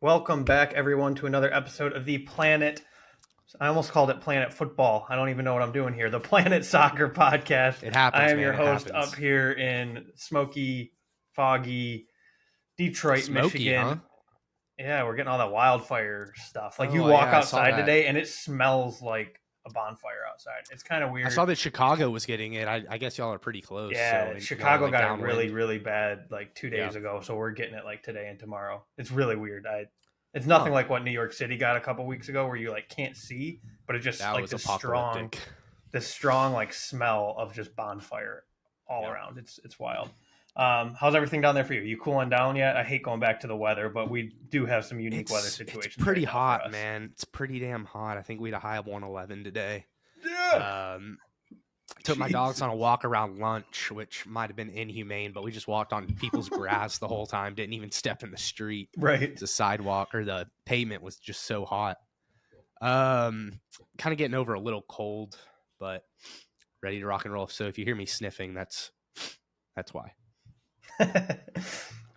Welcome back, everyone, to another episode of the Planet. I almost called it Planet Football. I don't even know what I'm doing here. The Planet Soccer Podcast. It I happens, am your man. It host up happens. here in smoky, foggy Detroit, Smoky, huh? Michigan. Yeah, we're getting all that wildfire stuff. Like you Oh, walk yeah, I saw outside that. today and it smells like a bonfire outside. It's kind of I weird. saw that Chicago was getting it. I guess y'all are pretty close. So Yeah, y'all are Chicago like got it really, downwind. really bad like 2 days Yeah. ago. So we're getting it like today and tomorrow. It's really weird. It's Huh. nothing like what New York City got a couple weeks ago, where you like can't see, but it just That like was apocalyptic. this strong like smell of just bonfire all Yeah. around. It's wild. How's everything down there for you? You cooling down yet? I hate going back to the weather, but we do have some unique weather It's situations right pretty now for hot, us. man. It's pretty damn hot. I think we had a high of 111 today. Yeah. Took my dogs Jesus. on a walk around lunch, which might have been inhumane, but we just walked on people's grass the whole time. Didn't even step in the street. Right. The sidewalk or the pavement was just so hot. Kind of getting over a little cold, but ready to rock and roll. So if you hear me sniffing, that's why.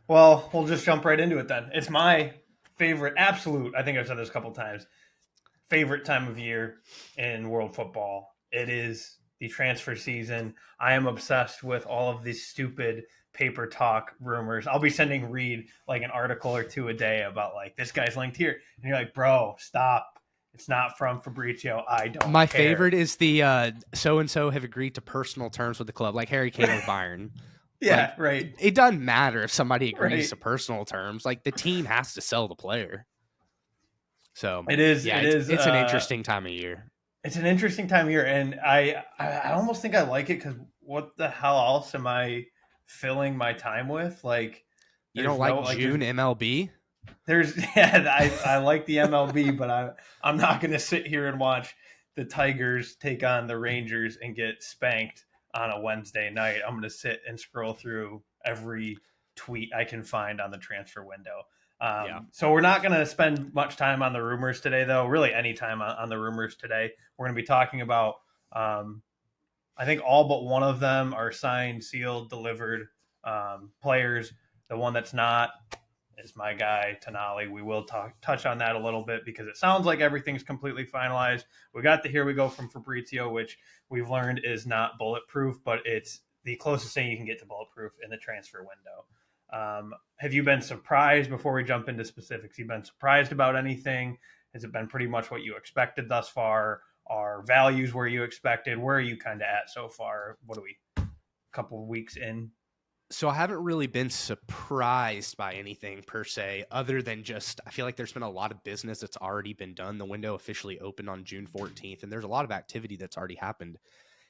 Well, we'll just jump right into it then. It's my favorite, absolute, I think I've said this a couple times, favorite time of year in world football. It is the transfer season. I am obsessed with all of these stupid paper talk rumors. I'll be sending Reed like an article or two a day about like this guy's linked here. And you're like, bro, stop. It's not from Fabrizio. I don't My care. favorite is the so and so have agreed to personal terms with the club, like Harry Kane with Bayern. Yeah, Like, right. it doesn't matter if somebody agrees Right. to personal terms. Like the team has to sell the player. So It is. yeah, It is. it's an interesting time of year. It's an interesting time of year, and I almost think I like it because what the hell else am I filling my time with? Like, You there's don't no like like June MLB? there's yeah, I like the MLB, but I'm not going to sit here and watch the Tigers take on the Rangers and get spanked on a Wednesday night. I'm going to sit and scroll through every tweet I can find on the transfer window. Yeah. So we're not going to spend much time on the rumors today, though. Really, any time on the rumors today. We're going to be talking about. I think all but one of them are signed, sealed, delivered players. The one that's not is my guy Tenali. We will touch on that a little bit because it sounds like everything's completely finalized. We got the here we go from Fabrizio, which we've learned is not bulletproof, but it's the closest thing you can get to bulletproof in the transfer window. Have you been surprised before we jump into specifics? You've been surprised about anything? Has it been pretty much what you expected thus far? Are values where you expected? Where are you kind of at so far? What are we? A couple of weeks in? So I haven't really been surprised by anything per se, other than just I feel like there's been a lot of business that's already been done. The window officially opened on June 14th, and there's a lot of activity that's already happened.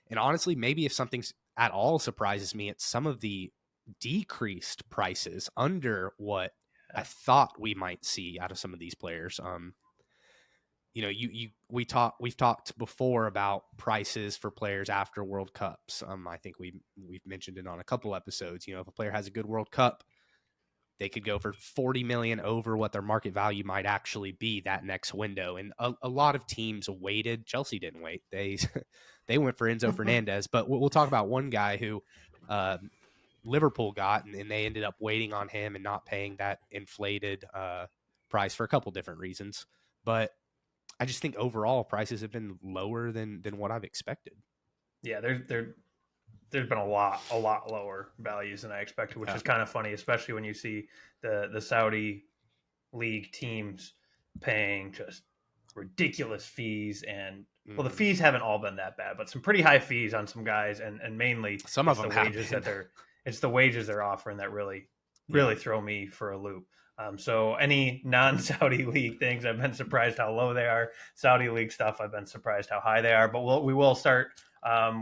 And honestly, maybe if something's at all surprises me, it's some of the decreased prices under what I thought we might see out of some of these players. We've talked before about prices for players after World Cups. I think we've mentioned it on a couple episodes. If a player has a good World Cup, they could go for 40 million over what their market value might actually be that next window. And a lot of teams waited. Chelsea didn't wait. They they went for Enzo Fernandez. But we'll talk about one guy who Liverpool got, and they ended up waiting on him and not paying that inflated price for a couple different reasons. But I just think overall prices have been lower than what I've expected. Yeah, there's been a lot lower values than I expected, which is kind of funny, especially when you see the Saudi league teams paying just ridiculous fees. And well, the fees haven't all been that bad, but some pretty high fees on some guys, and mainly some of them the wages that they're offering that really throw me for a loop. So any non-Saudi league things, I've been surprised how low they are. Saudi league stuff, I've been surprised how high they are. But we will start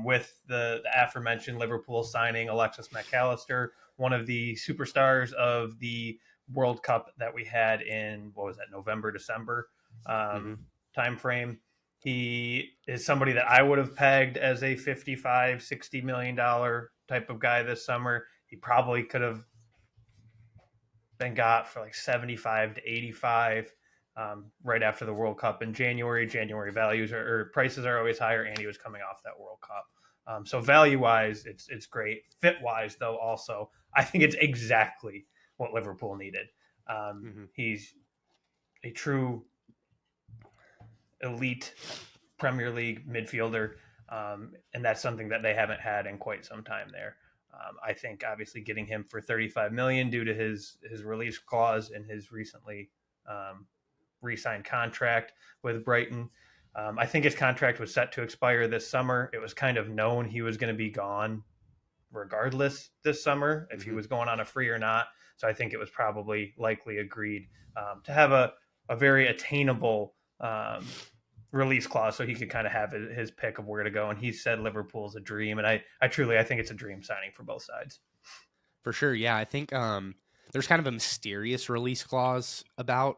with the aforementioned Liverpool signing Alexis McAllister, one of the superstars of the World Cup that we had in, what was that, November, December time frame. He is somebody that I would have pegged as a $55-60 million type of guy this summer. He probably could have been got for like 75 to 85 right after the World Cup in January. January values or prices are always higher, and he was coming off that World Cup. So value-wise, it's great. Fit-wise, though, also, I think it's exactly what Liverpool needed. He's a true elite Premier League midfielder, and that's something that they haven't had in quite some time there. I think obviously getting him for 35 million due to his release clause in his recently re-signed contract with Brighton. I think his contract was set to expire this summer. It was kind of known he was going to be gone regardless this summer, if he was going on a free or not. So I think it was probably likely agreed to have a very attainable release clause so he could kind of have his pick of where to go. And he said Liverpool's a dream. And I truly, I think it's a dream signing for both sides. For sure. Yeah. I think there's kind of a mysterious release clause about.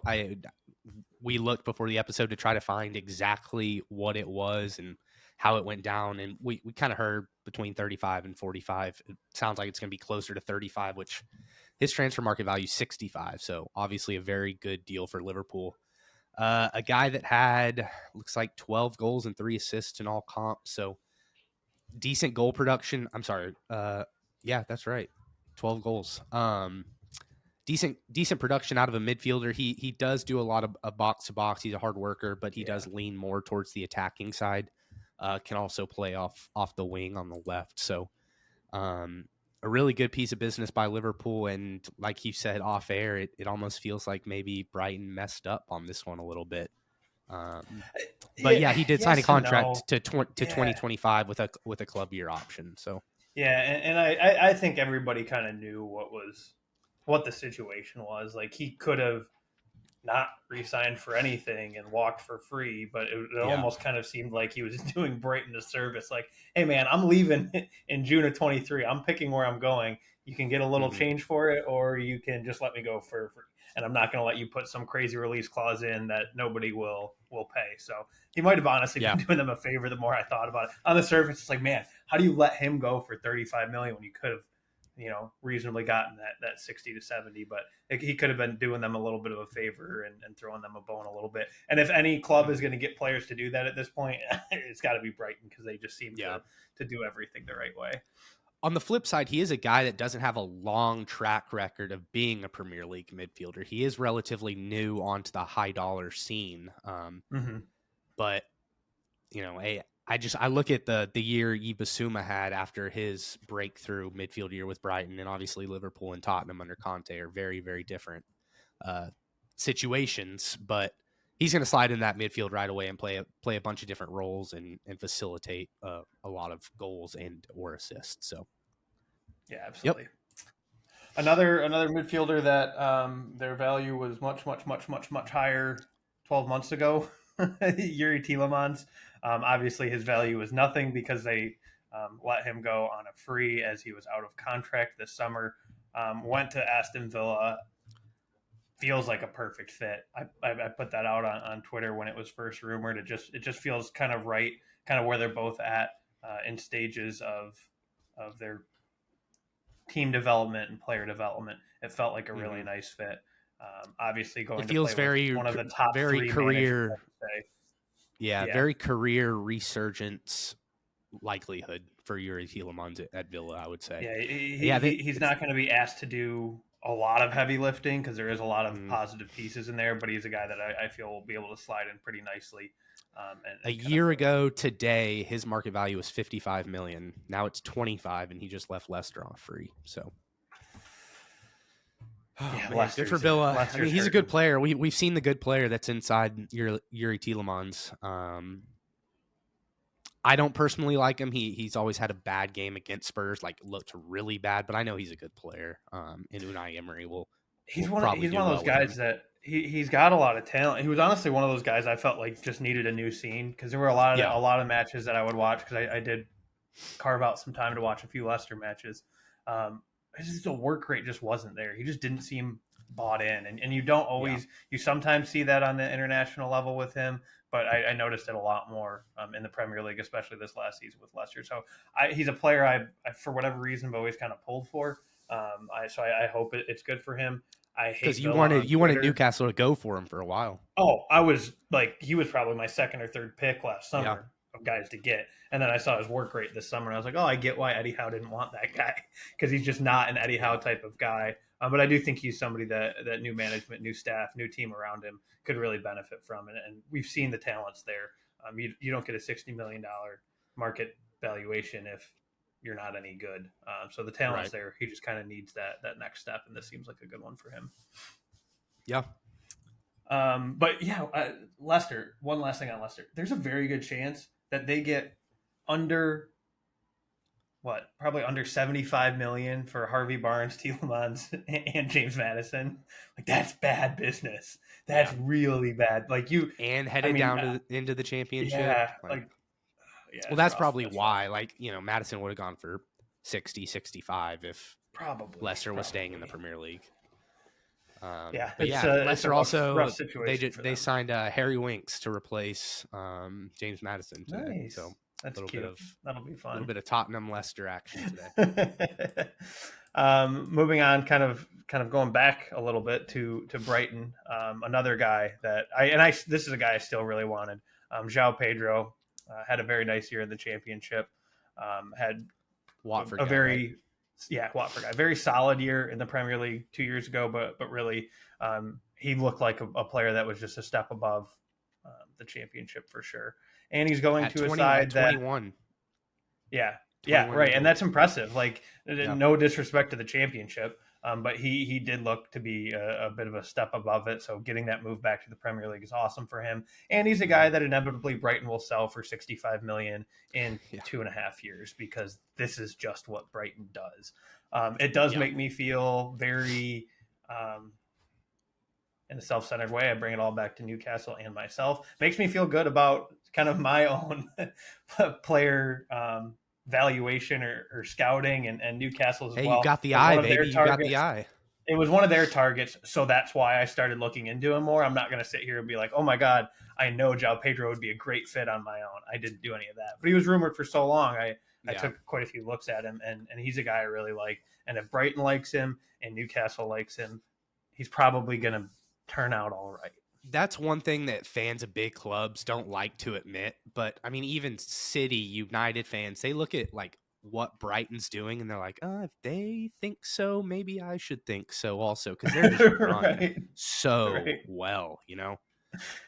We looked before the episode to try to find exactly what it was and how it went down. And we kind of heard between 35 and 45. It sounds like it's going to be closer to 35, which his transfer market value is 65. So obviously a very good deal for Liverpool. A guy that had, looks like 12 goals and 3 assists in all comps. So decent goal production. I'm sorry. Yeah, that's right. 12 goals. Decent production out of a midfielder. He does do a lot of box to box. He's a hard worker, but he does lean more towards the attacking side. Can also play off the wing on the left. So a really good piece of business by Liverpool. And like you said off air, it almost feels like maybe Brighton messed up on this one a little bit. But yeah, he did sign a contract to 2025 with a club year option. So yeah, and I think everybody kind of knew what the situation was. Like he could have not re-signed for anything and walked for free, but it almost kind of seemed like he was doing Brighton a service. Like, hey man, I'm leaving in June of 23. I'm picking where I'm going. You can get a little change for it, or you can just let me go for free. And I'm not going to let you put some crazy release clause in that nobody will pay. So he might have honestly been doing them a favor the more I thought about it. On the surface, it's like, man, how do you let him go for 35 million when you could have, reasonably gotten that 60 to 70, but he could have been doing them a little bit of a favor and throwing them a bone a little bit. And if any club is going to get players to do that at this point, it's got to be Brighton, because they just seem to do everything the right way. On the flip side, he is a guy that doesn't have a long track record of being a Premier League midfielder. He is relatively new onto the high dollar scene. But I look at the year Ibasuma had after his breakthrough midfield year with Brighton, and obviously Liverpool and Tottenham under Conte are very, very different situations. But he's going to slide in that midfield right away and play a bunch of different roles and facilitate a lot of goals and or assists. So, yeah, absolutely. Yep. Another midfielder that their value was much higher 12 months ago, Yuri Tielemans. Obviously, his value was nothing because they let him go on a free as he was out of contract this summer. Went to Aston Villa. Feels like a perfect fit. I put that out on Twitter when it was first rumored. It just feels kind of right, kind of where they're both at in stages of their team development and player development. It felt like a really nice fit. Obviously, going to play very, with one of the top very 3 career. Very career resurgence likelihood for Yuri Tielemans at Villa, I would say. He's not going to be asked to do a lot of heavy lifting because there is a lot of positive pieces in there, but he's a guy that I feel will be able to slide in pretty nicely. A year ago today, his market value was 55 million. Now it's 25, and he just left Leicester on a free. So, good for Villa. I mean, he's a good player. We've seen the good player that's inside Yuri Tielemans. I don't personally like him. He's always had a bad game against Spurs, like looked really bad. But I know he's a good player. And Unai Emery will. He's one of those guys that he's got a lot of talent. He was honestly one of those guys I felt like just needed a new scene, because there were a lot of matches that I would watch, because I did carve out some time to watch a few Leicester matches. Just the work rate just wasn't there. He just didn't seem bought in, and you don't always you sometimes see that on the international level with him, but I noticed it a lot more in the Premier League, especially this last season with Leicester. So he's a player I for whatever reason have always kind of pulled for. I hope it's good for him. I hate because you wanted Newcastle to go for him for a while. Oh, I was like, he was probably my second or third pick last summer. of guys to get. And then I saw his work rate this summer, and I was like, oh, I get why Eddie Howe didn't want that guy, because he's just not an Eddie Howe type of guy. But I do think he's somebody that new management, new staff, new team around him could really benefit from. And we've seen the talents there. You don't get a $60 million market valuation if you're not any good. So the talent's there. He just kind of needs that next step, and this seems like a good one for him. Yeah. But yeah, Leicester, one last thing on Leicester. There's a very good chance that they get probably under 75 million for Harvey Barnes, Tielemans, and James Madison. Like, that's bad business. That's really bad. Like, and headed into the championship. Yeah. Well, that's probably why. Like, Madison would have gone for 60, 65 if Leicester was staying in the Premier League. Leicester also they signed Harry Winks to replace James Madison today. Nice. So that's cute. That'll be fun. A little bit of Tottenham Leicester action today. Moving on, kind of going back a little bit to Brighton. Another guy that this is a guy I still really wanted. João Pedro had a very nice year in the Championship. Had Watford Watford guy. Very solid year in the Premier League 2 years ago, but really he looked like a player that was just a step above the Championship for sure. And he's going to a side that 21. Yeah, right, and that's impressive. Like, no disrespect to the Championship, but he did look to be a bit of a step above it. So getting that move back to the Premier League is awesome for him. And he's a guy that inevitably Brighton will sell for 65 million in 2.5 years, because this is just what Brighton does. It does make me feel very in a self-centered way. I bring it all back to Newcastle and myself. Makes me feel good about kind of my own player valuation or scouting, and Newcastle's as well. You got the eye, baby. You got the eye. It was one of their targets, so that's why I started looking into him more. I'm not going to sit here and be like, oh my God, I know João Pedro would be a great fit on my own. I didn't do any of that. But he was rumored for so long. I took quite a few looks at him, and he's a guy I really like. And if Brighton likes him and Newcastle likes him, he's probably going to turn out all right. That's one thing that fans of big clubs don't like to admit. But, I mean, even City, United fans, they look at, like, what Brighton's doing, and they're like, if they think so, maybe I should think so also, because they're just run well,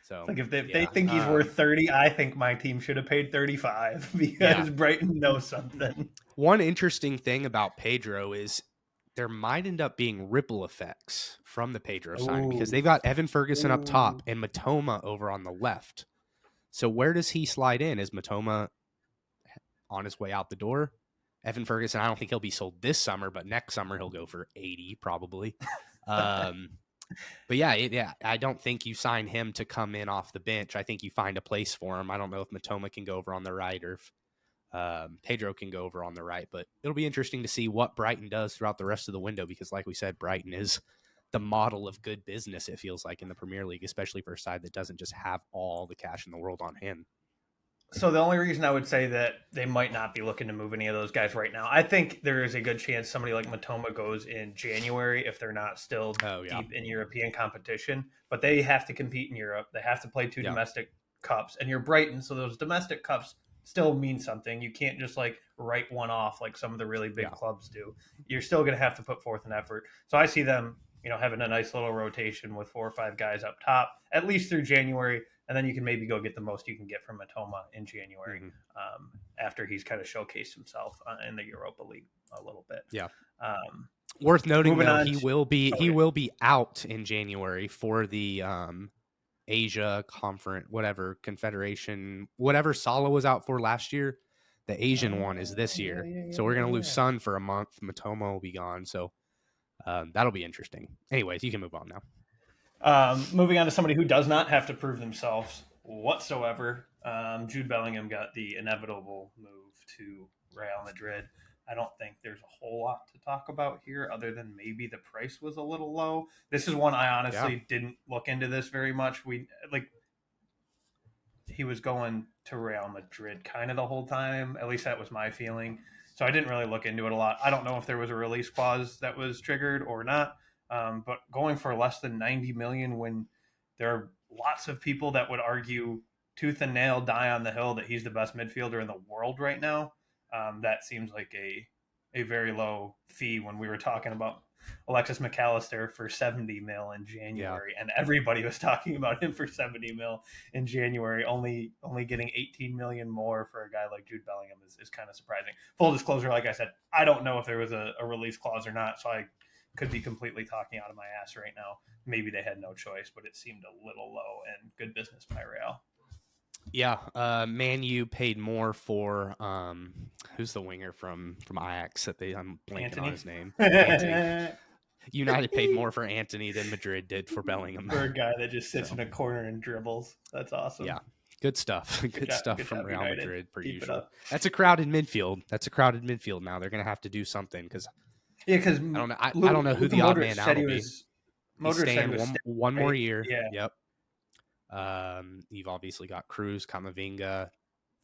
So, like, if they think he's worth 30, I think my team should have paid 35 because Brighton knows something. One interesting thing about Pedro is there might end up being ripple effects from the Pedro signing, because they've got Evan Ferguson up top and Matoma over on the left. So where does he slide in? Is Matoma on his way out the door? Evan Ferguson, I don't think he'll be sold this summer, but next summer he'll go for 80 probably. But I don't think you sign him to come in off the bench. I think you find a place for him. I don't know if Matoma can go over on the right or if Pedro can go over on the right, but it'll be interesting to see what Brighton does throughout the rest of the window, because like we said, Brighton is the model of good business, it feels like, in the Premier League, especially for a side that doesn't just have all the cash in the world on hand. So the only reason I would say that they might not be looking to move any of those guys right now, I think there is a good chance somebody like Matoma goes in January if they're not still deep in European competition. But they have to compete in Europe. They have to play two domestic cups, and you're Brighton, so those domestic cups still mean something. You can't just like write one off like some of the really big clubs do. You're still going to have to put forth an effort. So I see them, having a nice little rotation with 4 or 5 guys up top, at least through January. And then you can maybe go get the most you can get from Matoma in January after he's kind of showcased himself in the Europa League a little bit. Yeah. Worth noting, though, he will be out in January for the Asia Conference, whatever Confederation, whatever Salah was out for last year. The Asian one is this year. So we're going to lose Son for a month. Matoma will be gone. So that'll be interesting. Anyways, you can move on now. Moving on to somebody who does not have to prove themselves whatsoever. Jude Bellingham got the inevitable move to Real Madrid. I don't think there's a whole lot to talk about here other than maybe the price was a little low. This is one I honestly didn't look into this very much. He was going to Real Madrid kind of the whole time. At least that was my feeling. So I didn't really look into it a lot. I don't know if there was a release clause that was triggered or not. But going for less than 90 million when there are lots of people that would argue tooth and nail, die on the hill that he's the best midfielder in the world right now, that seems like a very low fee when we were talking about Alexis McAllister for 70 mil in Yeah. January, and everybody was talking about him for 70 mil in January. Only getting 18 million more for a guy like Jude Bellingham is kind of surprising. Full disclosure, like I said, I don't know if there was a release clause or not, so I could be completely talking out of my ass right now. Maybe they had no choice, but it seemed a little low, and good business by Real. Yeah, Man U paid more for who's the winger from Ajax that I'm blanking Anthony? on his name. Anthony. United paid more for Anthony than Madrid did for Bellingham. For a guy that just sits in a corner and dribbles. That's awesome. Yeah, good stuff. Good stuff good from job, Real United. Madrid per Keep usual. That's a crowded midfield. Now. They're going to have to do something because because I don't know. I don't know who the odd man out will be. He's staying one more year. Yeah. Yep. You've obviously got Cruz, Camavinga,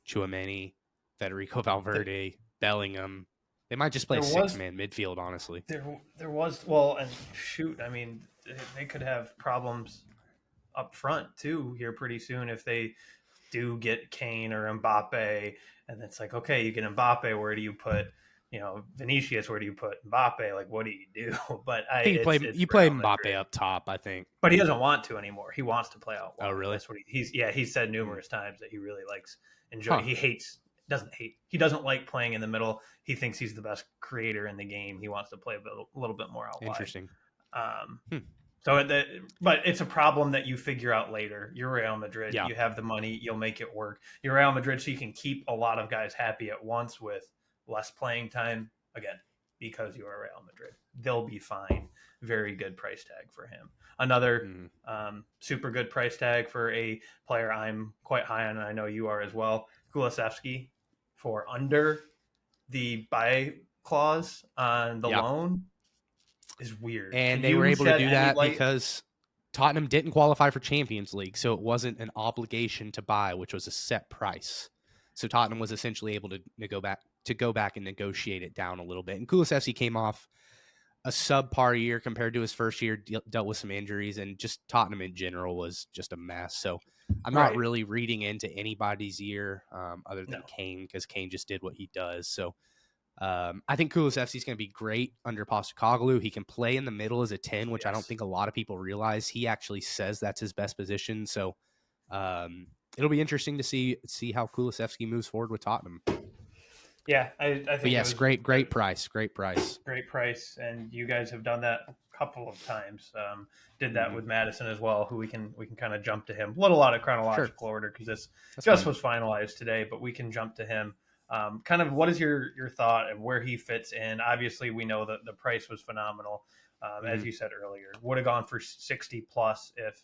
Tchouaméni, Federico Valverde, Bellingham. They might just play six-man midfield, honestly. There was, well, and shoot, I mean, they could have problems up front too here pretty soon if they do get Kane or Mbappe, and it's like, okay, you get Mbappe, where do you put, Vinicius, where do you put Mbappe? Like, what do you do? But I think you play Mbappe up top, I think. But he doesn't want to anymore. He wants to play out wide. Oh, really? That's what he said numerous times that he really likes enjoying. He doesn't like playing in the middle. He thinks he's the best creator in the game. He wants to play a little bit more out wide. Interesting. But it's a problem that you figure out later. You're Real Madrid. Yeah. You have the money. You'll make it work. You're Real Madrid, so you can keep a lot of guys happy at once with less playing time. Again, because you are Real Madrid. They'll be fine. Very good price tag for him. Another super good price tag for a player I'm quite high on, and I know you are as well, Kulusevski, for under the buy clause on the loan is weird. And they were able to do that because Tottenham didn't qualify for Champions League, so it wasn't an obligation to buy, which was a set price. So Tottenham was essentially able to go back and negotiate it down a little bit. And Kulusevski came off a subpar year compared to his first year, dealt with some injuries, and just Tottenham in general was just a mess. So I'm not really reading into anybody's year other than Kane, because Kane just did what he does. So I think Kulusevski is going to be great under Postecoglou. He can play in the middle as a 10, which I don't think a lot of people realize. He actually says that's his best position. So it'll be interesting to see how Kulusevski moves forward with Tottenham. Yeah, I think. But yes, great price. And you guys have done that a couple of times. Did that with Madison as well, who we can kind of jump to him. A little out of chronological order because this was finalized today, but we can jump to him. Kind of what is your thought of where he fits in? Obviously, we know that the price was phenomenal. As you said earlier, would have gone for 60 plus if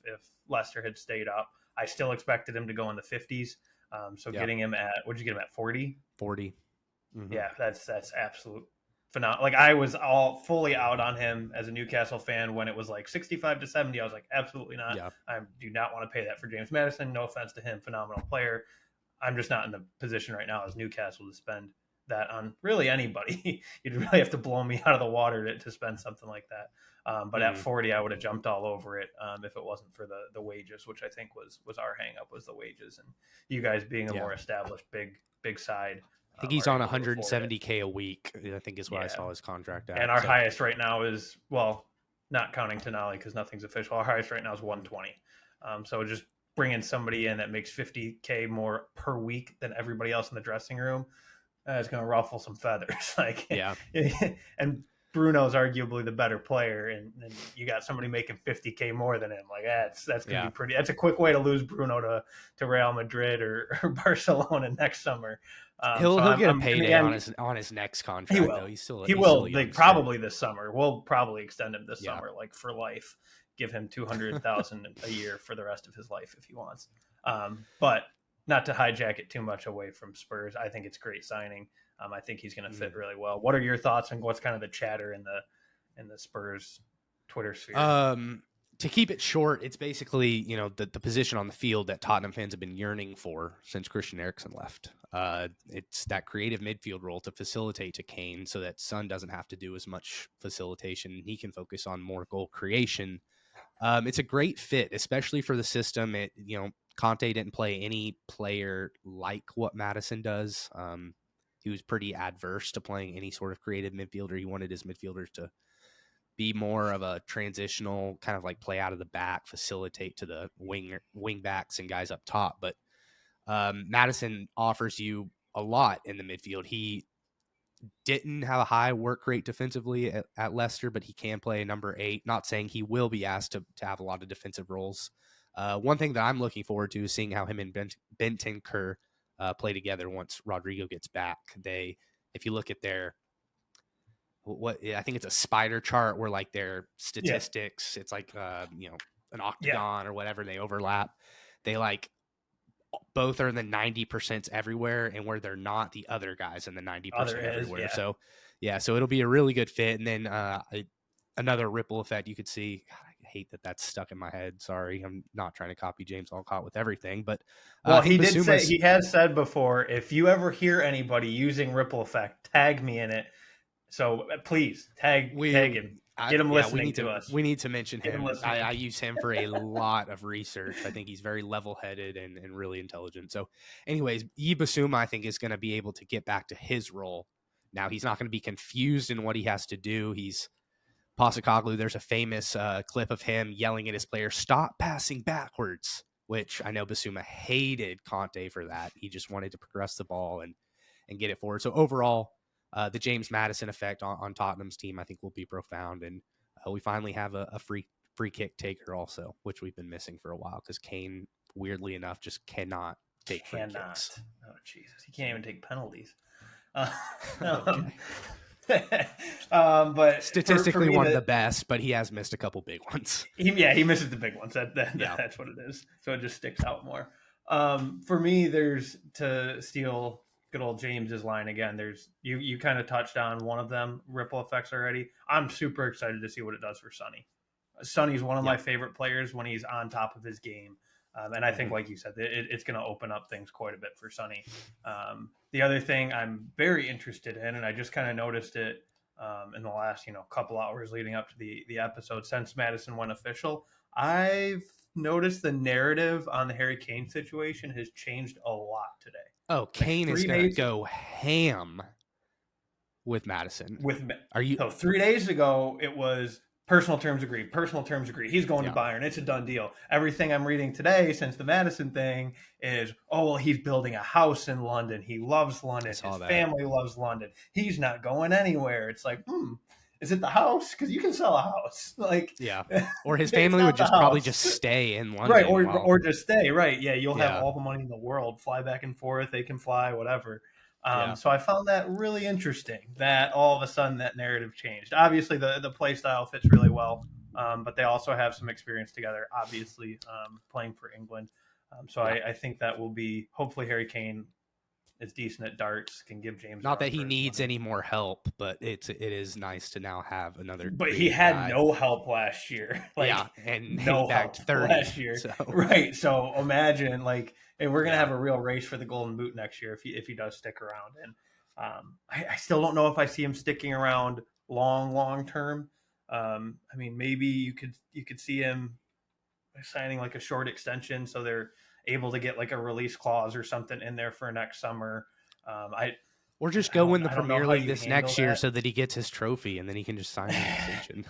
Leicester had stayed up. I still expected him to go in the 50s. Getting him at, would you get him at 40? 40. Yeah, that's absolute phenomenal. Like, I was all fully out on him as a Newcastle fan when it was like 65 to 70. I was like, absolutely not. Yeah. I do not want to pay that for James Maddison. No offense to him, phenomenal player. I'm just not in the position right now as Newcastle to spend that on really anybody. You'd really have to blow me out of the water to spend something like that. But at 40, I would have jumped all over it if it wasn't for the wages, which I think was our hang up, was the wages. And you guys being a more established big side. I think he's on 170K a week, I think is what I saw his contract at. And our highest right now is, well, not counting Tonali because nothing's official. Our highest right now is 120. So just bringing somebody in that makes 50K more per week than everybody else in the dressing room, it's going to ruffle some feathers. And Bruno's arguably the better player, and you got somebody making 50K more than him. Like, that's going to be pretty. That's a quick way to lose Bruno to Real Madrid or Barcelona next summer. He'll get a payday on his next contract. He will. Though. He will. Probably this summer. We'll probably extend him this summer, like for life. Give him $200,000 a year for the rest of his life if he wants. But not to hijack it too much away from Spurs. I think it's great signing. I think he's going to fit really well. What are your thoughts on what's kind of the chatter in the Spurs Twitter sphere? To keep it short, it's basically, the position on the field that Tottenham fans have been yearning for since Christian Eriksen left. It's that creative midfield role to facilitate to Kane so that Son doesn't have to do as much facilitation. He can focus on more goal creation. It's a great fit, especially for the system. Conte didn't play any player like what Madison does. He was pretty adverse to playing any sort of creative midfielder. He wanted his midfielders to be more of a transitional kind of like play out of the back, facilitate to the wing backs and guys up top. But Madison offers you a lot in the midfield. He didn't have a high work rate defensively at Leicester, but he can play a number 8. Not saying he will be asked to have a lot of defensive roles. One thing that I'm looking forward to is seeing how him and Bentancur play together once Rodrigo gets back. If you look at their I think it's a spider chart where like their statistics, it's like an octagon or whatever, and they overlap. They like both are in the 90% everywhere, and where they're not, the other guys in the 90% everywhere. So it'll be a really good fit. And then another ripple effect you could see. God, I hate that that's stuck in my head. Sorry, I'm not trying to copy James Alcott with everything, but he has said before, if you ever hear anybody using ripple effect, tag me in it. So please tag him. Get him listening to us. We need to mention him. I use him for a lot of research. I think he's very level-headed and really intelligent. So anyways, Yibasuma, I think, is going to be able to get back to his role. Now, he's not going to be confused in what he has to do. He's Postecoglou. There's a famous clip of him yelling at his players, "Stop passing backwards," which I know Basuma hated Conte for that. He just wanted to progress the ball and get it forward. So overall, the James Maddison effect on Tottenham's team, I think, will be profound. And we finally have a free kick taker also, which we've been missing for a while because Kane, weirdly enough, just cannot take free kicks. Oh, Jesus. He can't even take penalties. But statistically one of the best, but he has missed a couple big ones. He misses the big ones. That's what it is. So it just sticks out more. For me, there's, to steal good old James's line again, there's you kind of touched on one of them, ripple effects already. I'm super excited to see what it does for Sonny. Sonny's one of my favorite players when he's on top of his game. And I think, like you said, it's going to open up things quite a bit for Sonny. The other thing I'm very interested in, and I just kind of noticed it in the last couple hours leading up to the episode since Madison went official, I've noticed the narrative on the Harry Kane situation has changed a lot today. Oh, Kane is going to go ham with Madison. Are you? So 3 days ago, it was personal terms agreed. He's going to Bayern. It's a done deal. Everything I'm reading today since the Madison thing is, he's building a house in London. He loves London. His family loves London. He's not going anywhere. It's like, is it the house? Because you can sell a house. Or his family would just probably just stay in London. Right, or just stay. Right, yeah, you'll have all the money in the world. Fly back and forth. They can fly, whatever. So I found that really interesting that all of a sudden that narrative changed. Obviously, the play style fits really well, but they also have some experience together, obviously, playing for England. I think that will be, hopefully Harry Kane is decent at darts, can give James. Not that he needs any more help, but it is nice to now have another. But he had no help last year. And no help 30 last year. So. Right. So imagine and we're gonna have a real race for the Golden Boot next year if he does stick around. And I still don't know if I see him sticking around long term. Maybe you could see him signing like a short extension, so they're able to get like a release clause or something in there for next summer. Or just go win the Premier League this next year so that he gets his trophy and then he can just sign an extension.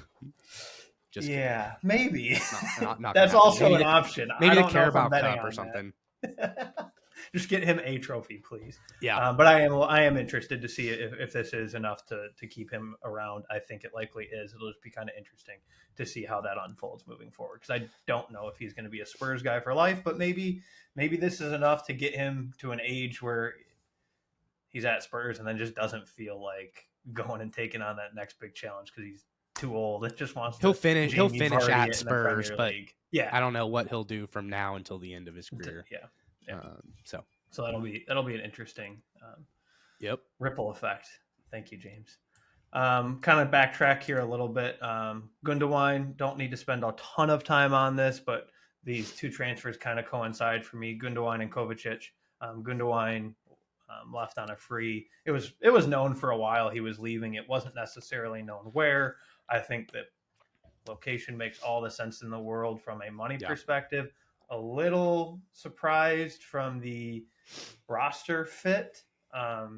Maybe. Not that's also an option. Maybe the Carabao Cup or something. Just get him a trophy, please. Yeah. But I am interested to see if this is enough to keep him around. I think it likely is. It'll just be kind of interesting to see how that unfolds moving forward. Because I don't know if he's going to be a Spurs guy for life, but maybe this is enough to get him to an age where he's at Spurs and then just doesn't feel like going and taking on that next big challenge because he's too old. It just wants. He'll finish at Spurs, but I don't know what he'll do from now until the end of his career. Yeah. So that'll be an interesting ripple effect. Thank you, James. Kind of backtrack here a little bit. Gundogan, don't need to spend a ton of time on this, but these two transfers kind of coincide for me. Gundogan and Kovacic. Gundogan left on a free. It was known for a while he was leaving. It wasn't necessarily known where. I think that location makes all the sense in the world from a money perspective. a little surprised from the roster fit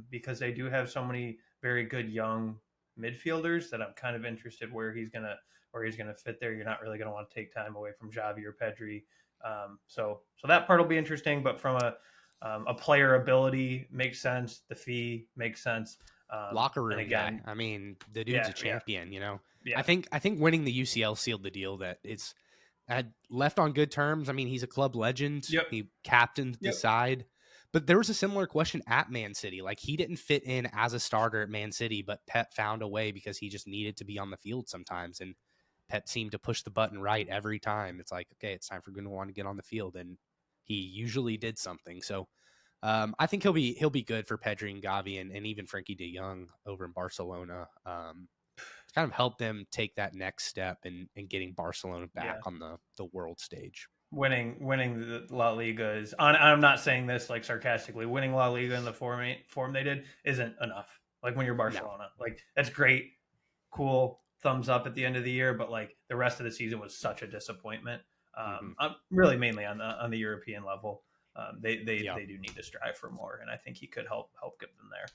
because they do have so many very good young midfielders that I'm kind of interested where he's gonna fit there. You're not really gonna want to take time away from Xavi or Pedri, so that part will be interesting. But from a player ability makes sense. The fee makes sense. Locker And room guy. again, I mean, the dude's yeah, a champion. You know, yeah, I think winning the UCL sealed the deal. That it's had left on good terms. I mean, he's a club legend. yep, He captained the yep. side. But there was a similar question at Man City. Like he didn't fit in as a starter at Man City, but Pep found a way because he just needed to be on the field sometimes. And Pep seemed to push the button right every time. It's like, okay, it's time for Gundogan to get on the field, and he usually did something. So I think he'll be good for Pedri and Gavi and even Frankie De Jong over in Barcelona. To kind of help them take that next step and getting Barcelona back Yeah. on the world stage. Winning the La Liga is I'm not saying this like sarcastically. Winning La Liga in the form they did isn't enough. Like when you're No. Barcelona, like that's great, cool, thumbs up at the end of the year, but like the rest of the season was such a disappointment. Mm-hmm. Really mainly on the European level. Yeah. They do need to strive for more, and I think he could help get them there.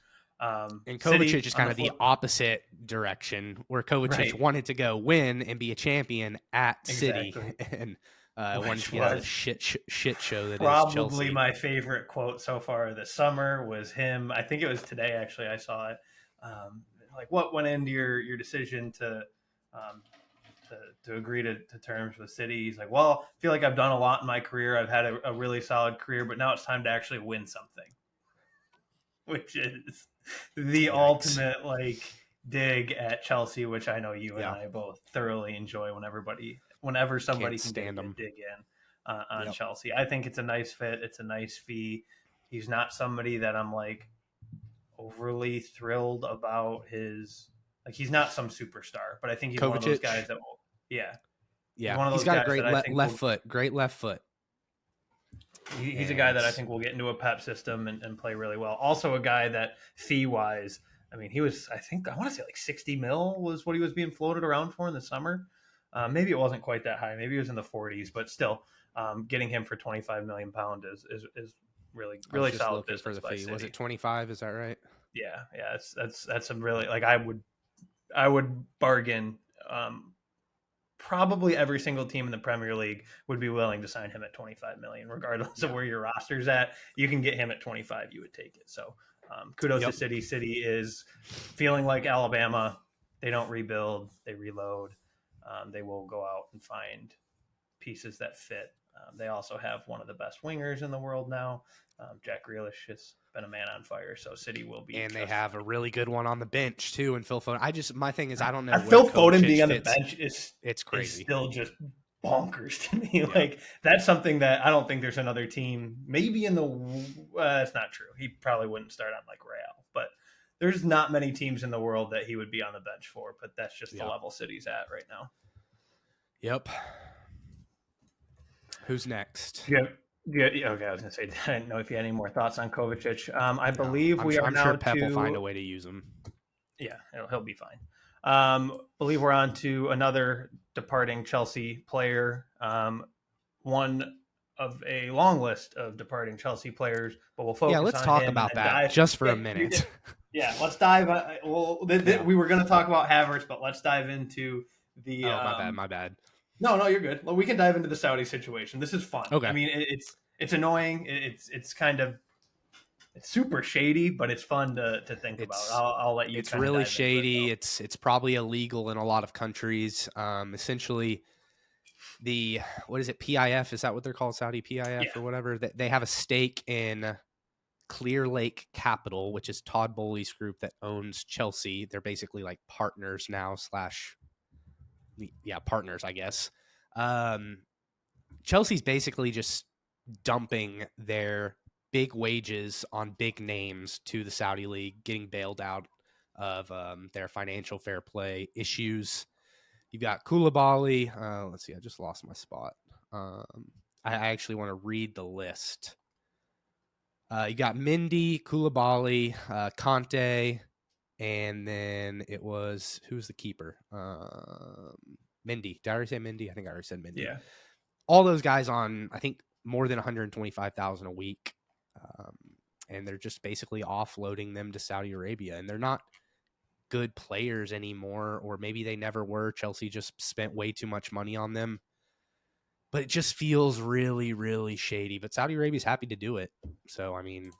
And Kovacic City is on kind the of the flip, opposite direction, where Kovacic right? wanted to go win and be a champion at City, Exactly. and wanted to Which get out of the was shit show that is probably Chelsea. my favorite quote so far this summer was him. I think it was today actually. I saw it. Um, like what went into your decision um, to agree to terms with City? He's like, well, I feel like I've done a lot in my career. I've had a really solid career, but now it's time to actually win something, which is the Yikes. ultimate like dig at Chelsea, which I know you and Yeah. I both thoroughly enjoy whenever somebody Can't can get a stand good them. dig in on Yep. Chelsea. I think it's a nice fit. It's a nice fee. He's not somebody that I'm like overly thrilled about his like he's not some superstar, but I think he's one of those guys Kovacic. that will yeah. He's Yeah. one of He's those got a guys great that I think left will foot. Great left foot. he's a guy And that I think will get into a Pep system and play really well. Also, a guy that fee wise, I mean, he was I think I want to say like 60 mil was what he was being floated around for in the summer. Maybe it wasn't quite that high. Maybe it was in the 40s, but still, getting him for 25 million pound is I was really just solid looking for business the by fee. Was it City. 25? Is that right? Yeah, yeah, that's some really like I would bargain. Probably every single team in the Premier League would be willing to sign him at 25 million, regardless of Yeah. where your roster's at. You can get him at 25, you would take it. So, kudos to Yep. City. City is feeling like Alabama. They don't rebuild, they reload. They will go out and find pieces that fit. They also have one of the best wingers in the world now. Jack Grealish has been a man on fire, so City will be And they just have a fine. really good one on the bench too, and Phil Foden. My thing is, I don't know where Phil Foden Kovacic being on the fits. bench It's is crazy. still just bonkers to me. Yeah. Like that's something that I don't think there's another team. Maybe in the that's not true. He probably wouldn't start on like Real, but there's not many teams in the world that he would be on the bench for. But that's just the Yeah. level City's at right now. Yep. Who's next? Yeah. Yeah, okay. I was gonna say I didn't know if you had any more thoughts on Kovacic. I No, believe we are I'm sure now Pep will find to a way to use him. yeah, he'll be fine. Believe we're on to another departing Chelsea player. One of a long list of departing Chelsea players, but we'll Yeah, focus let's on talk him and about then that dive. just for Yeah, a minute. yeah. Let's dive. Yeah. We were going to talk about Havertz, but let's dive into the. Oh, my bad. My bad. No, you're good. Well, we can dive into the Saudi situation. This is fun. I Okay. mean, it's annoying. It's kind of it's super shady, but it's fun to think about. It's I'll let you it's kind of really dive into it shady. though. It's probably illegal in a lot of countries. Essentially, the what is it? PIF, is that what they're called? Saudi PIF Yeah, or whatever. They have a stake in Clear Lake Capital, which is Todd Bowley's group that owns Chelsea. They're basically like partners now slash partners, I guess. Um, Chelsea's basically just dumping their big wages on big names to the Saudi League, getting bailed out of their financial fair play issues. You've got Koulibaly. Let's see, I just lost my spot. I actually want to read the list. You got Mendy, Koulibaly, Conte, and then it was who's the keeper? Mendy. Did I already say Mendy? I think I already said Mendy. yeah. all those guys on, I think, more than 125,000 a week. And they're just basically offloading them to Saudi Arabia, and they're not good players anymore, or maybe they never were. Chelsea just spent way too much money on them, but it just feels really, really shady. But Saudi Arabia's happy to do it. So, I mean,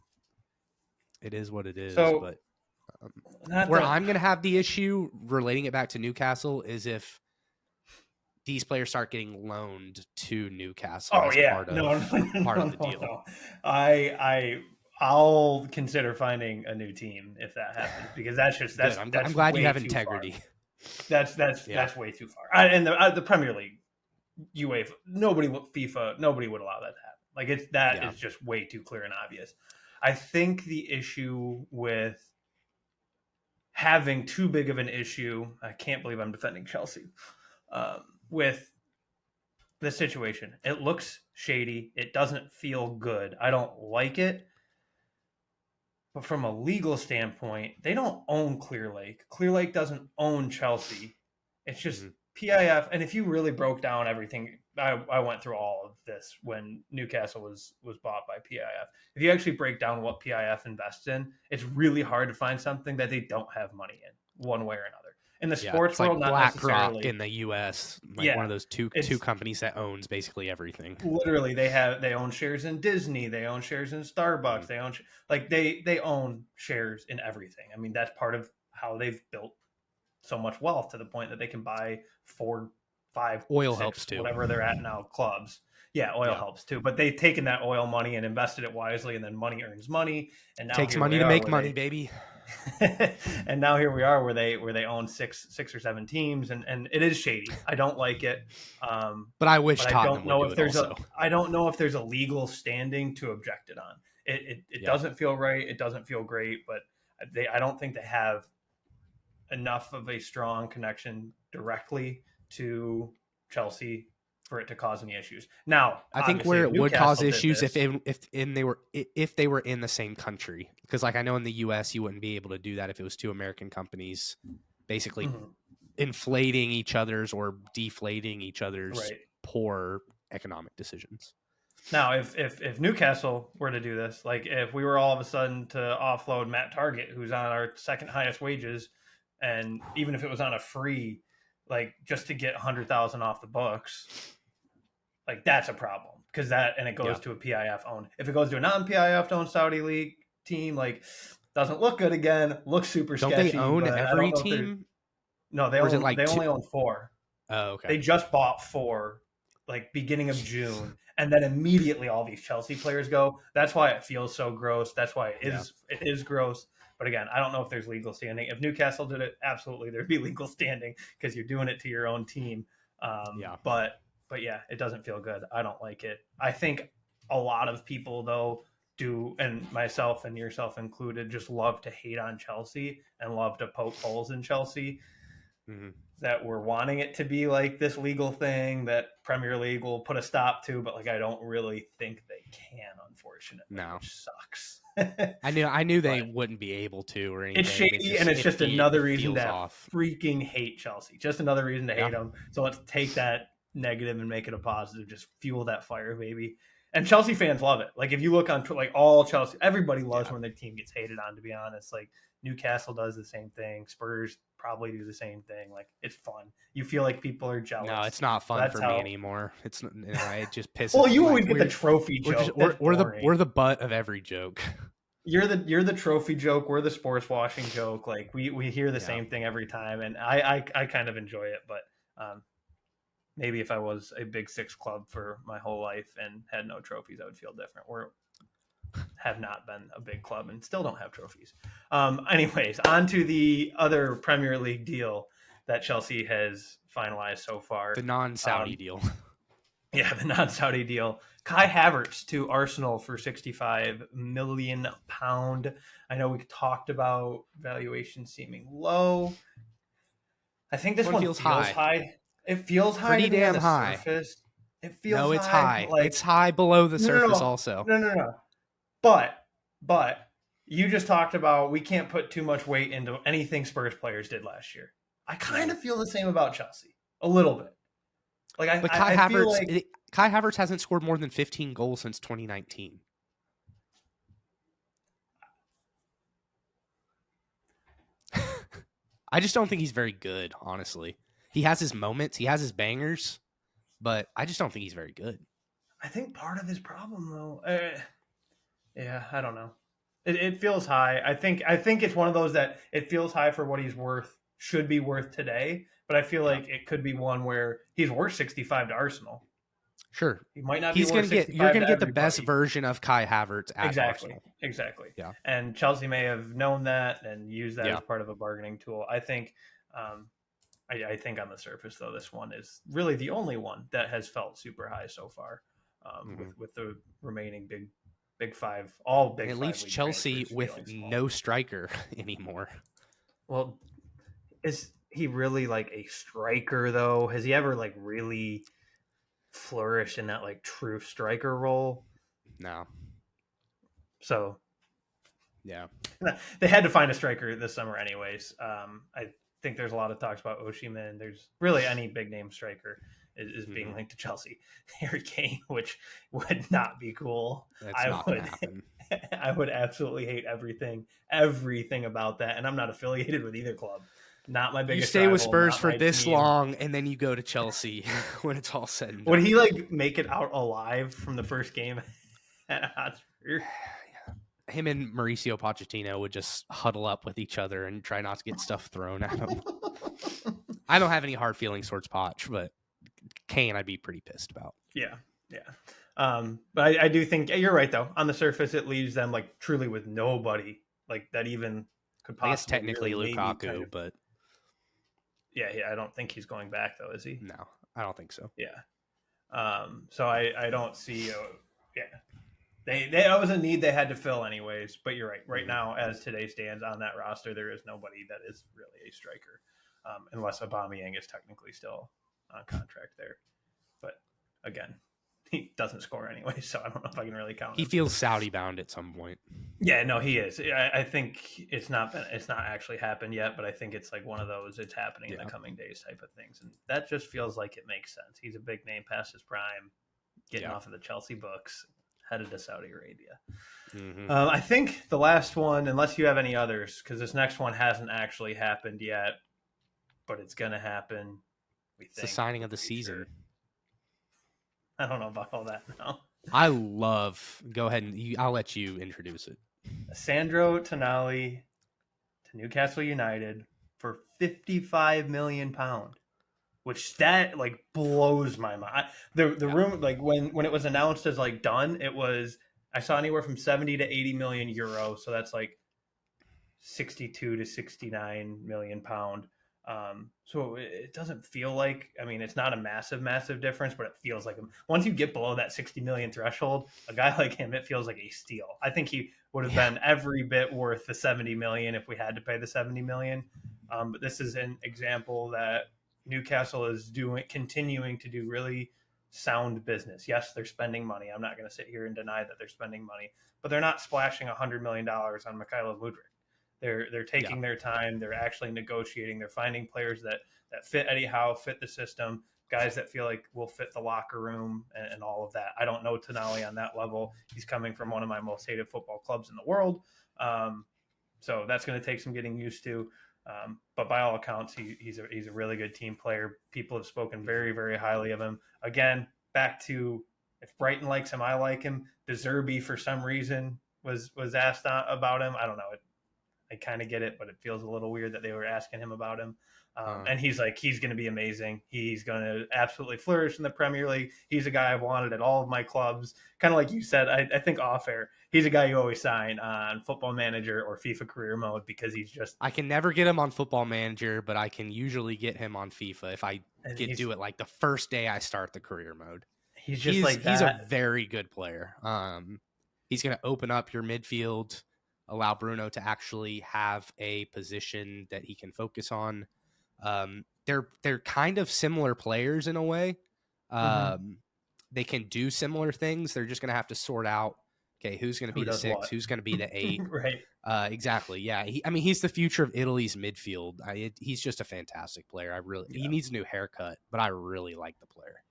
it is what it is. So But where that, I'm going to have the issue relating it back to Newcastle is if these players start getting loaned to Newcastle as part of the deal. No. I'll consider finding a new team if that happens, because that's I'm that's glad you way have too integrity. Far. That's way too far. And the Premier League, UEFA, FIFA, nobody would allow that to happen. Like is just way too clear and obvious. I think the issue with having too big of an issue, I can't believe I'm defending Chelsea, with the situation. It looks shady. It doesn't feel good. I don't like it. But from a legal standpoint, they don't own Clear Lake. Clear Lake doesn't own Chelsea. It's just PIF. And if you really broke down everything, I went through all of this when Newcastle was bought by PIF. If you actually break down what PIF invests in, it's really hard to find something that they don't have money in, one way or another. In the sports world, like not BlackRock necessarily. in the U.S., one of those two companies that owns basically everything. Literally, they own shares in Disney, they own shares in Starbucks, they own they own shares in everything. I mean, that's part of how they've built so much wealth to the point that they can buy 4, 5, oil 6, helps too, whatever they're at now, clubs. Yeah, oil helps too, but they've taken that oil money and invested it wisely, and then money earns money, and now takes money to make money, baby. And now here we are where they own six or 7 teams, and it is shady. I don't like it. But I wish Tottenham would do it also. I don't know if there's a legal standing to object it on. It doesn't feel right. It doesn't feel great, but I don't think they have enough of a strong connection directly to Chelsea for it to cause any issues. Now, I think where it would cause issues if they were in the same country, because like I know in the U.S. you wouldn't be able to do that if it was 2 American companies basically inflating each other's or deflating each other's poor economic decisions. Now, if Newcastle were to do this, like if we were all of a sudden to offload Matt Target, who's on our second highest wages, and even if it was on a free, like just to get 100,000 off the books, like that's a problem, because it goes to a PIF owned. If it goes to a non-PIF owned Saudi League team, like doesn't look good again, looks super sketchy. Don't they own every team? No, they only own 4. Oh, okay. They just bought 4, like beginning of June, and then immediately all these Chelsea players go. That's why it feels so gross. That's why it is gross. But again, I don't know if there's legal standing. If Newcastle did it, absolutely there'd be legal standing, because you're doing it to your own team. But yeah, it doesn't feel good. I don't like it. I think a lot of people though do, and myself and yourself included, just love to hate on Chelsea and love to poke holes in Chelsea. That we're wanting it to be like this legal thing that Premier League will put a stop to, but like I don't really think they can, unfortunately. No, which sucks. I knew they wouldn't be able to or anything. It's shady, and it's just another reason to freaking hate Chelsea. Just another reason to hate them. So let's take that negative and make it a positive. Just fuel that fire, baby. And Chelsea fans love it. Like if you look on like all Chelsea, everybody loves when their team gets hated on. To be honest, like Newcastle does the same thing. Spurs probably do the same thing. Like it's fun. You feel like people are jealous. No, it's not fun for me anymore. It's it just pisses. Well, you always get the trophy joke. We're the butt of every joke. You're the trophy joke. We're the sports washing joke. Like we hear the same thing every time, and I kind of enjoy it. But maybe if I was a Big 6 club for my whole life and had no trophies, I would feel different. Have not been a big club and still don't have trophies. Anyways, on to the other Premier League deal that Chelsea has finalized so far. The non-Saudi deal. Yeah, the non-Saudi deal. Kai Havertz to Arsenal for £65 million. I know we talked about valuation seeming low. I think this one feels high. It feels high. Pretty damn high. Surface. It feels no, it's high. Like, it's high below the surface also. No. But you just talked about we can't put too much weight into anything Spurs players did last year. I kind of feel the same about Chelsea. A little bit. Like Kai Havertz, Kai Havertz hasn't scored more than 15 goals since 2019. I just don't think he's very good, honestly. He has his moments, he has his bangers, but I just don't think he's very good. I think part of his problem, though, yeah, I don't know. It feels high. I think it's one of those that it feels high for what he's worth, should be worth today. But I feel like it could be one where he's worth 65 to Arsenal. Sure, He might not he's be going worth to get. You're 65 going to to get the everybody. best version of Kai Havertz at Arsenal. Exactly. Yeah, and Chelsea may have known that and used that Yeah. as part of a bargaining tool. I think. I think on the surface, though, this one is really the only one that has felt super high so far. With the remaining big five, all big. It five leaves league Chelsea transfers with feeling small. no striker anymore. Well, is he really like a striker though? Has he ever like really flourished in that like true striker role? No. So Yeah. they had to find a striker this summer, anyways. I think there's a lot of talks about Osimhen. There's really any big name striker is being linked to Chelsea. Harry Kane, which would not be cool. That's not going to happen. I would absolutely hate everything about that. And I'm not affiliated with either club. Not my biggest. You stay with rival, Spurs not for my this team. long, and then you go to Chelsea when it's all said and done. Would he like make it out alive from the first game at Hotspur? Him and Mauricio Pochettino would just huddle up with each other and try not to get stuff thrown at him. I don't have any hard feelings towards Poch, but Kane I'd be pretty pissed about. Yeah. But I do think you're right, though. On the surface, it leaves them like truly with nobody like that even could possibly. I guess technically really Lukaku, but yeah, I don't think he's going back though, is he? No, I don't think so. Yeah. So I don't see. That was a need they had to fill anyways. But you're right. Right now, as today stands on that roster, there is nobody that is really a striker, unless Aubameyang is technically still on contract there. But again, he doesn't score anyway, so I don't know if I can really count. He feels Saudi bound at some point. Yeah, no, he is. I think it's not actually happened yet, but I think it's like one of those it's happening in the coming days type of things, and that just feels like it makes sense. He's a big name past his prime, getting off of the Chelsea books, headed to Saudi Arabia. I think the last one, unless you have any others, because this next one hasn't actually happened yet, but it's going to happen. It's the signing of the season. I don't know about all that now. Go ahead and I'll let you introduce it. Sandro Tonali to Newcastle United for £55 million, which that like blows my mind. The room, like when it was announced as like done, it was, I saw anywhere from 70 to 80 million euro. So that's like 62 to 69 million pound. So it doesn't feel like, I mean, it's not a massive difference, but it feels like once you get below that 60 million threshold, a guy like him, it feels like a steal. I think he would have been every bit worth the 70 million if we had to pay the 70 million. But this is an example that Newcastle is continuing to do really sound business. Yes, they're spending money. I'm not going to sit here and deny that they're spending money, but they're not splashing $100 million on Mykhailo Mudryk. They're taking their time. They're actually negotiating. They're finding players that fit Eddie Howe, fit the system, guys that feel like will fit the locker room and all of that. I don't know Tonali on that level. He's coming from one of my most hated football clubs in the world. So that's going to take some getting used to. But by all accounts, he's a really good team player. People have spoken very, very highly of him. Again, back to if Brighton likes him, I like him. De Zerbi, for some reason, was asked about him. I don't know. I kind of get it, but it feels a little weird that they were asking him about him. And he's going to be amazing. He's going to absolutely flourish in the Premier League. He's a guy I've wanted at all of my clubs. Kind of like you said, I think off air, he's a guy you always sign on Football Manager or FIFA Career Mode because he's just... I can never get him on Football Manager, but I can usually get him on FIFA if I do it like the first day I start the Career Mode. He's a very good player. He's going to open up your midfield, allow Bruno to actually have a position that he can focus on. They're kind of similar players in a way. They can do similar things. They're just going to have to sort out, okay, who's going to be the 6, who's going to be the 8. Right. Exactly. Yeah. He's the future of Italy's midfield. He's just a fantastic player. He needs a new haircut, but I really like the player.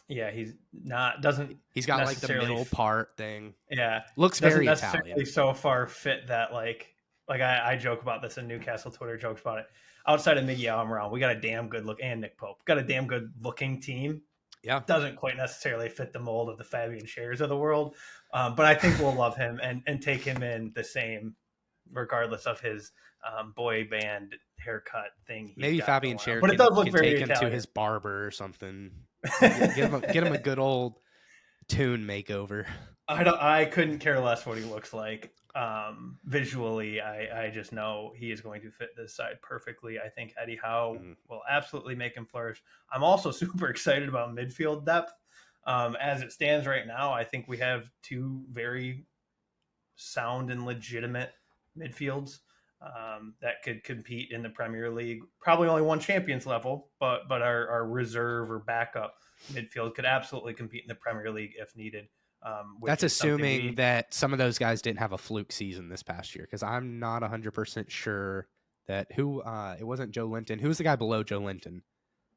Yeah, he's not doesn't He's got like the necessarily middle part thing. yeah, Looks doesn't very necessarily Italian. so far fit that like I joke about this in Newcastle Twitter jokes about it. Outside of Miggy Almiron, we got a damn good look and Nick Pope. Got a damn good looking team. Yeah. Doesn't quite necessarily fit the mold of the Fabian Schers of the world. But I think we'll love him and take him in the same, regardless of his boy band haircut thing. Maybe Fabian Scher But it does look can very take him Italian. to his barber or something. Get him a good old tune makeover. I couldn't care less what he looks like. Visually, I just know he is going to fit this side perfectly. I think Eddie Howe will absolutely make him flourish. I'm also super excited about midfield depth. As it stands right now, I think we have two very sound and legitimate midfields that could compete in the Premier League. Probably only one Champions level, but our reserve or backup midfield could absolutely compete in the Premier League if needed. That's assuming that some of those guys didn't have a fluke season this past year, because I'm not 100% sure that it wasn't Joe Linton. Who's the guy below Joe Linton?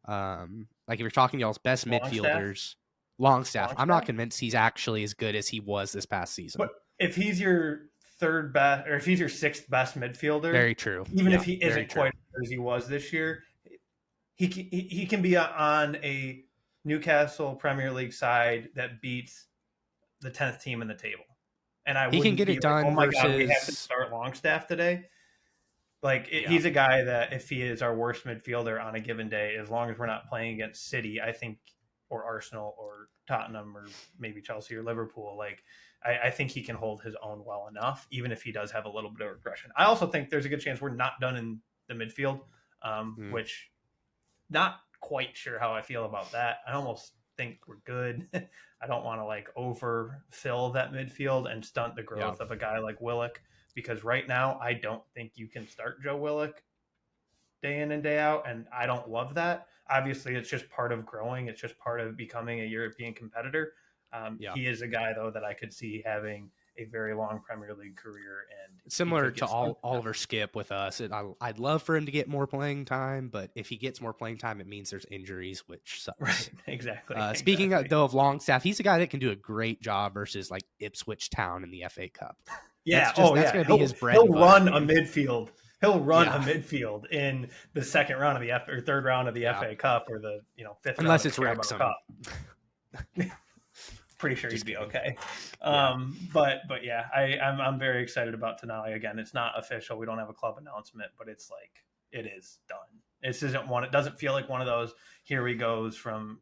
Like if you're talking y'all's best midfielders, Longstaff. I'm not convinced he's actually as good as he was this past season. But if he's your third best, or if he's your sixth best midfielder, very true. Even if he isn't quite as he was this year, he can be on a Newcastle Premier League side that beats the 10th team in the table, and he can get it done. Oh my God, we have to start Longstaff today. He's a guy that if he is our worst midfielder on a given day, as long as we're not playing against City, I think, or Arsenal or Tottenham or maybe Chelsea or Liverpool, I think he can hold his own well enough, even if he does have a little bit of regression. I also think there's a good chance we're not done in the midfield, which not quite sure how I feel about that. I almost think we're good. I don't want to overfill that midfield and stunt the growth of a guy like Willock, because right now I don't think you can start Joe Willock day in and day out, and I don't love that. Obviously, it's just part of growing. It's just part of becoming a European competitor. He is a guy, though, that I could see having a very long Premier League career. And similar to Oliver Skip with us, I'd love for him to get more playing time, but if he gets more playing time, it means there's injuries, which sucks. Right, exactly. Speaking though of Longstaff, he's a guy that can do a great job versus Ipswich Town in the FA Cup. Yeah, that's going to be his bread. He'll run a midfield. He'll run a midfield in the second round of the third round of the FA Cup, or the fifth. Unless it's Wrexham. Cup. Pretty sure he'd be okay. But yeah, I'm very excited about Tonali again. It's not official. We don't have a club announcement, but it's it is done. This isn't one. It doesn't feel like one of those here we goes from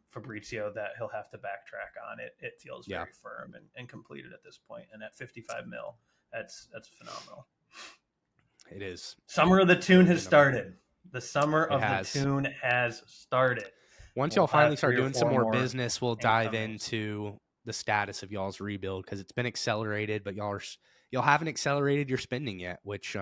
Fabrizio that he'll have to backtrack on. It feels very firm and completed at this point. And at 55 mil, that's phenomenal. It is. Summer of the Tune has started. The summer of the Tune has started. Once y'all finally start doing some more business, we'll dive into the status of y'all's rebuild, because it's been accelerated, but y'all haven't accelerated your spending yet, which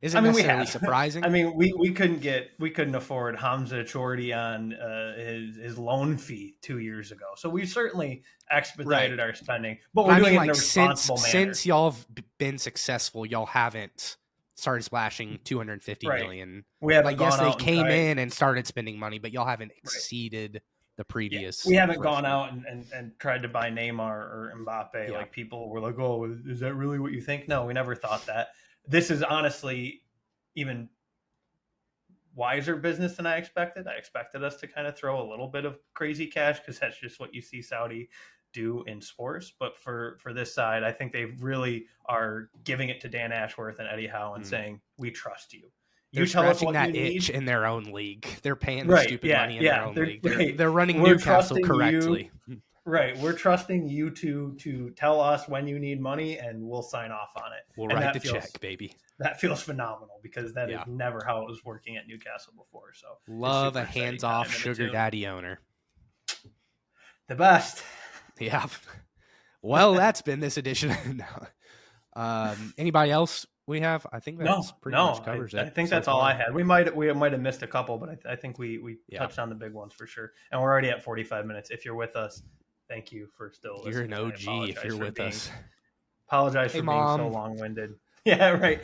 isn't necessarily surprising. I mean, we couldn't afford Hamza Chordy on his loan fee 2 years ago, so we certainly expedited our spending. But we're doing it in a responsible manner. Since y'all have been successful, y'all haven't started splashing 250 million. We haven't yes, they came in and started spending money, but y'all haven't exceeded the previous. We haven't gone out and tried to buy Neymar or Mbappe. Like, people were like, "Oh, is that really what you think?" No, we never thought that. This is honestly even wiser business than I expected. I expected us to kind of throw a little bit of crazy cash, because that's just what you see Saudi do in sports. But for this side, I think they really are giving it to Dan Ashworth and Eddie Howe and saying, "We trust you." They're scratching that itch in their own league. They're paying the stupid money in their own league. They're running Newcastle correctly. We're trusting you to tell us when you need money, and we'll sign off on it. We'll write the check, baby. That feels phenomenal, because that is never how it was working at Newcastle before. So love a hands-off sugar daddy owner. The best. Yeah. Well, that's been this edition. Anybody else we have? I think that's pretty much covers it. I think that's all I had. We might have missed a couple, but I think we touched on the big ones for sure. And we're already at 45 minutes. If you're with us, thank you for still listening. You're an OG if you're with us. Apologize for being so long-winded. Yeah, right.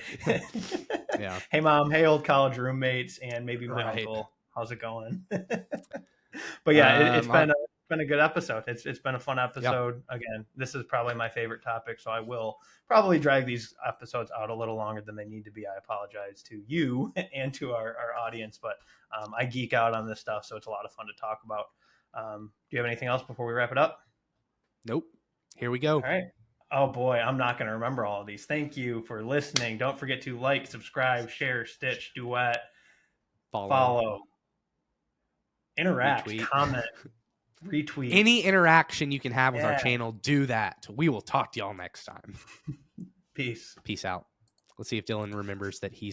Yeah. Hey, Mom. Hey, old college roommates, and maybe my uncle. How's it going? But yeah, it's been been a good episode. It's been a fun episode. Again, this is probably my favorite topic, so I will probably drag these episodes out a little longer than they need to be. I apologize to you and to our audience, but I geek out on this stuff, so it's a lot of fun to talk about. Do you have anything else before we wrap it up? Nope. Here we go. All right. Oh boy, I'm not going to remember all of these. Thank you for listening. Don't forget to like, subscribe, share, stitch, duet, follow, interact, retweet. comment, retweet. Any interaction you can have with our channel, do that. We will talk to y'all next time. Peace. Peace out. Let's see if Dylan remembers that he's